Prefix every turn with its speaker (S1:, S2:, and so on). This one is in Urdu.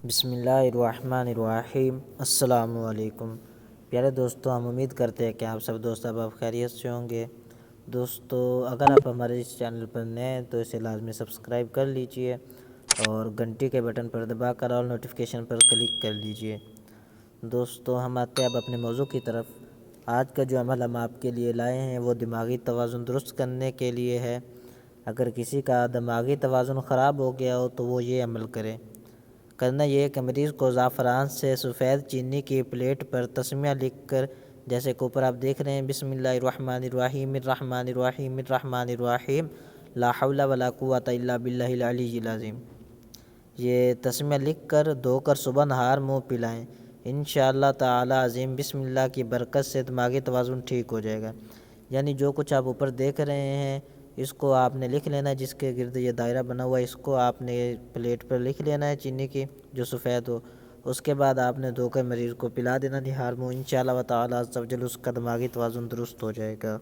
S1: بسم اللہ الرحمن الرحیم۔ السلام علیکم پیارے دوستو، ہم امید کرتے ہیں کہ آپ سب دوست احباب خیریت سے ہوں گے۔ دوستو، اگر آپ ہمارے اس چینل پر نئے ہیں تو اسے لازمی سبسکرائب کر لیجئے اور گھنٹی کے بٹن پر دبا کر آل نوٹیفیکیشن پر کلک کر لیجئے۔ دوستو، ہم آتے ہیں اب اپنے موضوع کی طرف۔ آج کا جو عمل ہم آپ کے لیے لائے ہیں وہ دماغی توازن درست کرنے کے لیے ہے۔ اگر کسی کا دماغی توازن خراب ہو گیا ہو تو وہ یہ عمل کرے۔ کرنا یہ ہے کہ مریض کو زعفران سے سفید چینی کی پلیٹ پر تسمیہ لکھ کر، جیسے کہ اوپر آپ دیکھ رہے ہیں، بسم اللہ الرحمن الرحیم الرحمن الرحیم الرحمن الرحیم لا حول ولا قوۃ الا باللہ العلی العظیم، یہ تسمیہ لکھ کر دھو کر صبح نہار منہ پلائیں۔ انشاءاللہ تعالی عظیم بسم اللہ کی برکت سے دماغی توازن ٹھیک ہو جائے گا۔ یعنی جو کچھ آپ اوپر دیکھ رہے ہیں اس کو آپ نے لکھ لینا ہے، جس کے گرد یہ دائرہ بنا ہوا ہے اس کو آپ نے پلیٹ پر لکھ لینا ہے چینی کی جو سفید ہو۔ اس کے بعد آپ نے دھو کر مریض کو پلا دینا نہار منہ، انشاءاللہ تعالی عز و جل اس کا دماغی توازن درست ہو جائے گا۔